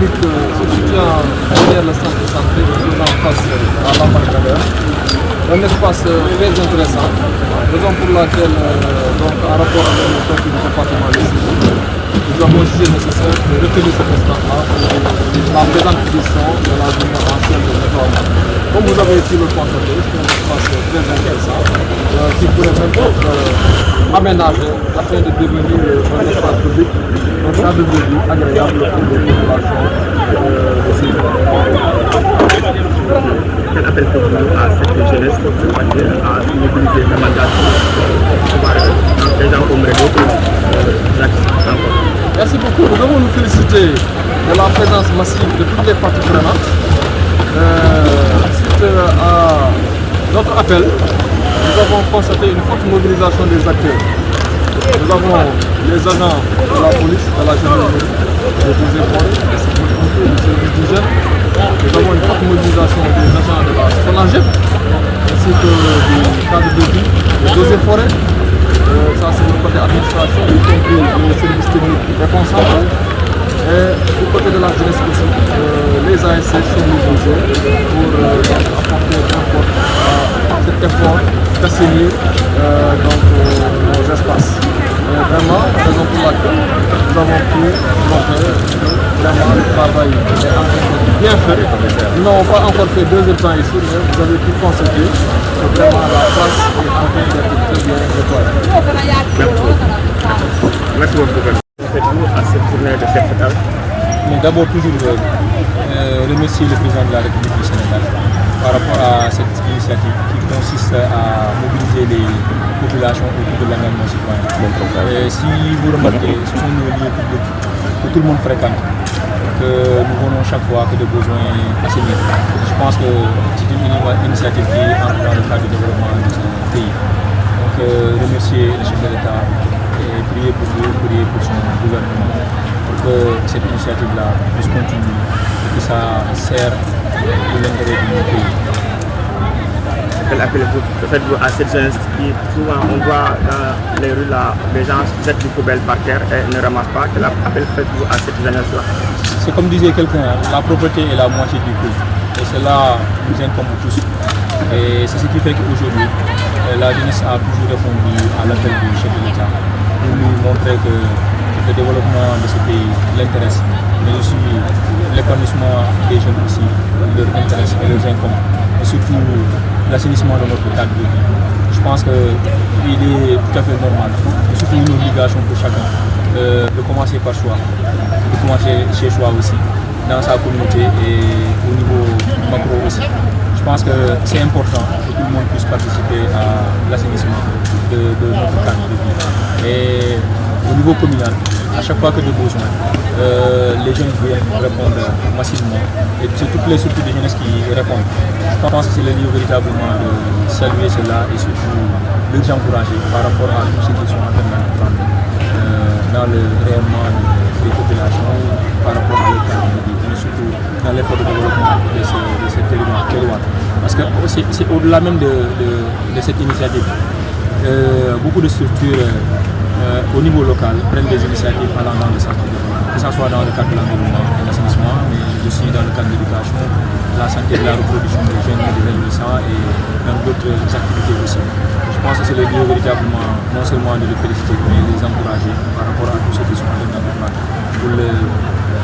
public se situant derrière le centre de santé, faisant face à l'embarcadère. Un espace très intéressant, raison pour laquelle, donc, en rapport avec le chef du département de Sédhiou, nous avons jugé nécessaire de retenir cet espace-là pour la présente édition de la journée ancienne de nettoiement. Comme vous avez pu le constater, c'est un espace très intéressant qui pourrait même être aménagé afin de devenir un espace public, un cadre de vie agréable pour les populations de Sédhiou. Quel appel faites-vous à cette jeunesse à mobiliser davantage des gens comme d'autres encore? Merci beaucoup. Nous devons nous féliciter de la présence massive de toutes les parties prenantes. Suite à notre appel, nous avons constaté une forte mobilisation des acteurs. Nous avons les agents de la police, de la gendarmerie, des écoles, des services d'hygiène. Nous avons une forte mobilisation des agents de la SONAGED, ainsi que du cadre de vie, des eaux et forêts. Ça c'est le côté administration, y compris les services techniques déconcentrés. Et du côté de la jeunesse aussi, les ASC sont mobilisés pour apporter cet effort d'assainir nos espaces. Vraiment, raison pour laquelle nous avons pu montrer que vraiment le travail est en train d'être bien fait. Nous n'avons pas encore fait 2 temps ici, mais vous avez pu constater que vraiment la place est en train d'être très bien nettoyée. Merci beaucoup. Faites-vous à cette journée de chef d'État? D'abord, toujours remercier le président de la République du Sénégal par rapport à cette initiative qui consiste à mobiliser les populations autour de l'engagement citoyen. Si vous remarquez, ce sont nos lieux publics que tout le monde fréquente, que nous venons chaque fois que des besoins assainis. Je pense que c'est une initiative qui entre dans le cadre du développement de ce pays. Donc, remercier le chef de l'État et prier pour lui, prier pour son gouvernement, pour que cette initiative-là puisse continuer et que ça sert de l'intérêt de notre pays. Quel appel faites-vous à cette jeunesse qui, souvent, on voit dans les rues là, les gens jettent des poubelles par terre et ne ramassent pas? Quel appel faites-vous à cette jeunesse-là? C'est comme disait quelqu'un, la propreté est la moitié du prix. Et cela nous incombe tous. Et c'est ce qui fait qu'aujourd'hui, la jeunesse a toujours répondu à l'appel du chef de l'État pour lui montrer que le développement de ce pays l'intéresse, mais aussi l'épanouissement des jeunes aussi leur intéresse et leurs incombe. Et surtout l'assainissement de notre cadre de vie. Je pense qu'il est tout à fait normal, et surtout une obligation pour chacun de commencer par soi, de commencer chez soi aussi, dans sa communauté et au niveau macro aussi. Je pense que c'est important que tout le monde puisse participer à l'assainissement de notre cadre de vie. Et au niveau communal, à chaque fois que de besoin, les jeunes viennent répondre massivement. Et c'est toutes les structures de jeunesse qui répondent. Je pense que c'est le lieu véritablement de saluer cela et surtout de les encourager par rapport à tout ce qu'ils sont en train d'entendre dans le rayonnement des populations, par rapport à leur cadre de vie, mais surtout dans l'effort de développement de ce territoire. Parce que c'est au-delà même de cette initiative. Beaucoup de structures au niveau local prennent des initiatives allant dans le sens du développement, que ce soit dans le cadre de l'environnement et l'assainissement, mais aussi dans le cadre de l'éducation, la santé et la reproduction des jeunes et des adolescents et dans d'autres activités aussi. Je pense que c'est le lieu véritablement non seulement de les féliciter, mais de les encourager par rapport à tous ceux qui sont en train d'entreprendre pour le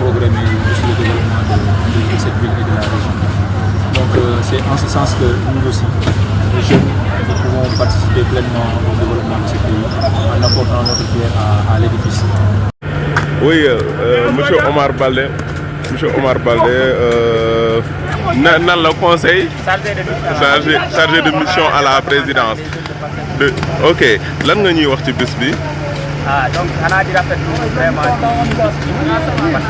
progrès, mais aussi le développement de cette ville et de la région. Donc c'est en ce sens que nous aussi, les jeunes, nous pouvons participer pleinement au développement de ce pays en apportant notre pierre à l'édifice. Oui, monsieur Omar Baldé, dans le conseil chargé de mission à la présidence. Ok, lan nga ñuy wax ci bés bi? Donc xanaa di rafetlu vraiment parce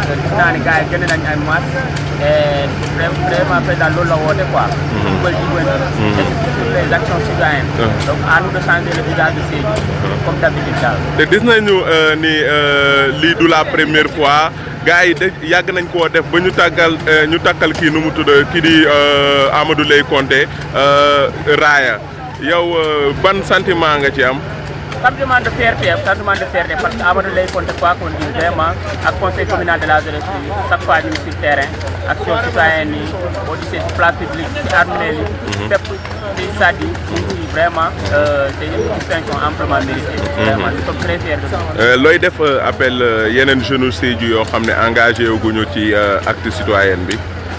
que gis naa ne gars yi génne nañu ay masse et vraiment président loolu la woote quoi. dugal jigéen sur les actions citoyennes. Donc à nous de changer le visage de Sédhiou comme d'habitude daal. te gis nañu ni lii du la première fois gars yi yàgg nañ koo def ba ñu takkal kii nu mu tudd kii di Amadou Leye Conté raaya yow ban sentiment nga ci am? sentiment de fierté parce que Amadou Leye Konté quoi qu'on dise vraiment ak conseil communal de la jeunesse chaque fois ñu ngi sur terrain action citoyenne yi boo gisee ci place publique ci armée yi fépp ci stade yi ñu ngi ci vraiment c'est une distinction amplement méritée vraiment nous sommes très fiers de ça. looy def appel yeneen jeunes Sédhiou yoo xam ne engagé guñu ci acte citoyen bi.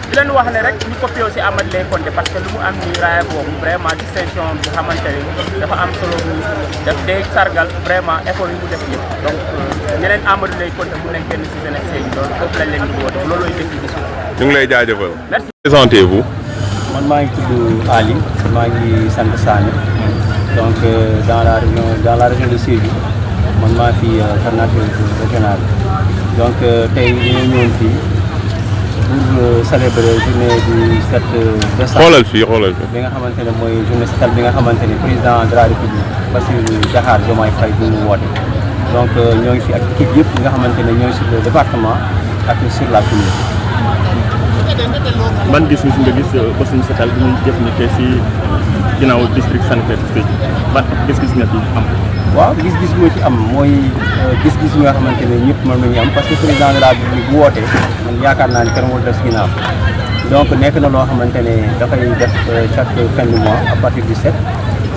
di leen wax ne rek ñu copié aussi Amadou Leye Konté parce que lu mu am ni raaya boobu vraiment distinction bi xamante ne dafa am solo bu def day sargal vraiment effort yi mu def yëpp donc ñeneen Amadou Leye Konté mu nekk kenn si jeunesse Sédhiou doon foofu lañ leen di woote loolooy def ci gisu ñu ngi lay jaajëfal. merci. Présentez-vous. man maa ngi tudd Ali maa ngi sant Sané donc dans la région de Sédhiou man maa fi coordinateur régional donc tey ñu ñëwoon fii pour célébrer journée du 7 décembre. xoolal fii. bi nga xamante ne mooy journée setal bi nga xamante ne président de la République Bassirou Diakhar Diomaye Faye bu mu woote donc ñoo ngi fi ak équipe yëpp yi nga xamante ne ñooy sur le département ak sur la commune. ban gis-gis nga gis bés ñu setal bi ñuy jëf ni tey si ginnaaw district sanitaire bi ban gis-gis nga ci am. waaw gis-gis moo ci am mooy gis-gis yi nga xamante ne ñëpp mën nañu am parce que président de la République bu wootee man yaakaar naa ne kenn warul des ginnaaw donc nekk na loo xamante ne dafay def chaque fin du mois à partir du 7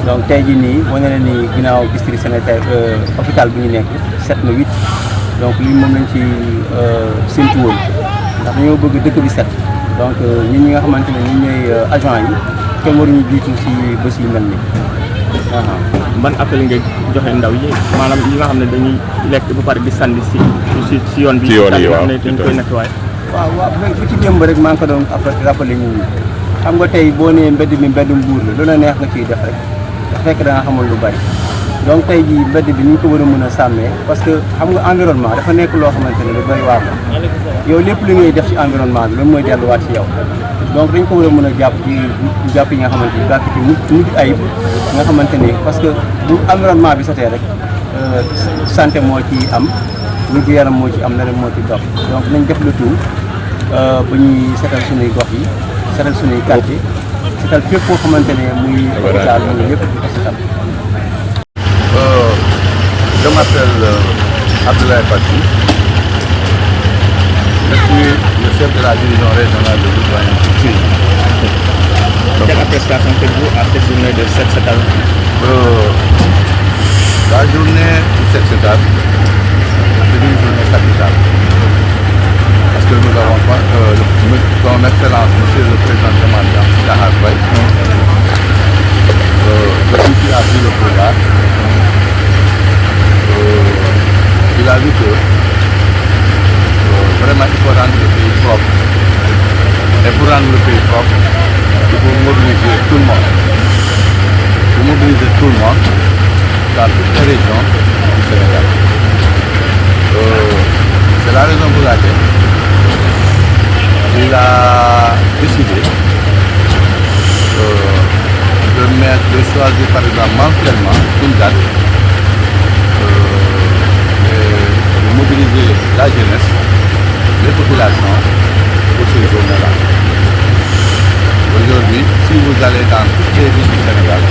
donc tey jii nii wane na ni ginnaaw district sanitaire hôpital bi ñu nekk 7 na 8 donc lii moom lañ ci séntu woon ndax dañoo bëgg dëkk bi set donc ñun ñi nga xamante ne ñun ñooy agent yi kenn waruñu jiitu si bés yu mel nii. ban appel nga joxe ndaw yi maanaam yi nga xam ne dañuy lekk ba pare di sànni si yoon bi. ci yoon yi waaw dañ koy nettoyé. waaw bu ci démb rek maa ngi ko doon rappelé nit ñi xam nga tey boo nee mbedd mi mbedd mbuur la lu la neex nga ciy def rek dafa fekk da nga xamul lu bari donc tey jii mbedd bi ni ñu ko war a mën a sàmmee parce que xam nga environnement dafa nekk loo xamante ne lu doy waar la yow lépp li ngay def ci environnement bi loolu mooy delluwaat ci yow donc dañ ko war a mën a jàpp ci jàpp yi nga xamante ni jàpp ci mujj ayib nga xamante ni parce que bu environnement bi setee rek santé moo ci am wér yaram moo ci am leneen moo ci dox donc nañ def le tout ba ñuy setal suñuy gox yi setal suñuy quartier setal fépp foo xamante ne muy hôpital muy lépp di ko setal. Je m'appelle Abdoulaye Badji. Je suis le chef de la division régionale de l'urbanisme. Quelle appréciation faites-vous à cette journée de 7 septembre? La journée du 7 septembre, c'est une journée capitale. Parce que nous avons son excellence, monsieur le président de Diakhar Faye, qui a pris le pouvoir. Il a vu que vraiment il faut rendre le pays propre. Et pour rendre le pays propre, il faut mobiliser tout le monde. Pour mobiliser tout le monde dans toutes les régions du Sénégal. C'est la raison pour laquelle il a décidé de choisir par exemple mensuellement une date de mobiliser la jeunesse, les populations pour ces journées-là. Aujourd'hui, si vous allez dans toutes les villes du Sénégal,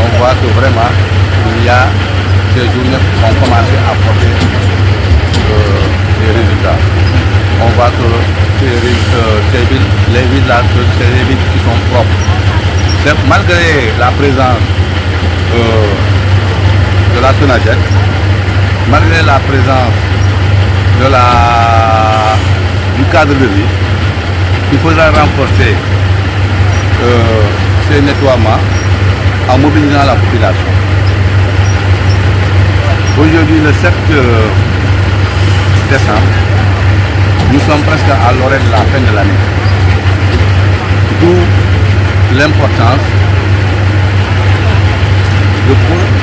on voit que vraiment il y a ces journées qui ont commencé à porter des résultats. On voit que ces villes, les villages, c'est des villes qui sont propres. Malgré la présence de la SONAGED, malgré la présence du cadre de vie, il faudra renforcer ces nettoiements en mobilisant la population. Aujourd'hui, le 7 décembre, nous sommes presque à l'orée de la fin de l'année. D'où l'importance de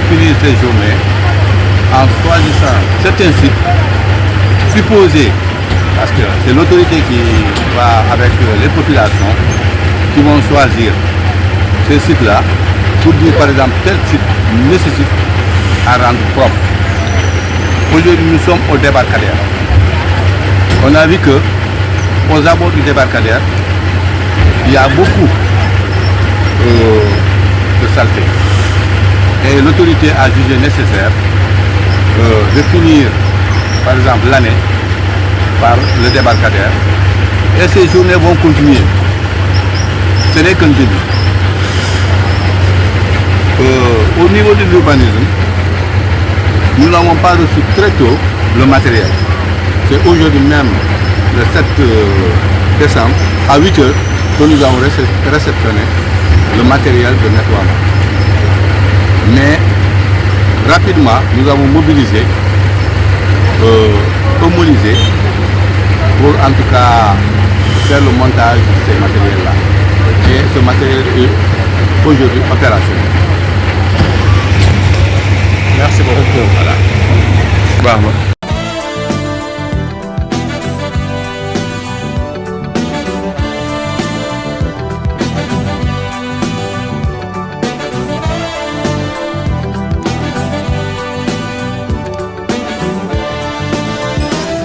finir ces journées en choisissant certains sites supposés, parce que c'est l'autorité qui va avec les populations qui vont choisir ces sites-là pour dire par exemple tel site nécessite à rendre propre. Aujourd'hui nous sommes au débarcadère. On a vu que aux abords du débarcadère, il y a beaucoup de saleté. Et l'autorité a jugé nécessaire de finir, par exemple, l'année par le débarcadère. Et ces journées vont continuer. Ce n'est qu'un début. Au niveau de l'urbanisme, nous n'avons pas reçu très tôt le matériel. C'est aujourd'hui même, le 7 décembre, à 8 h, que nous avons réceptionné le matériel de nettoiement. Mais rapidement, nous avons mobilisé, mobilisé pour en tout cas faire le montage de ces matériels-là. Et ce matériel est aujourd'hui opérationnel. Merci beaucoup. Voilà. Baax na.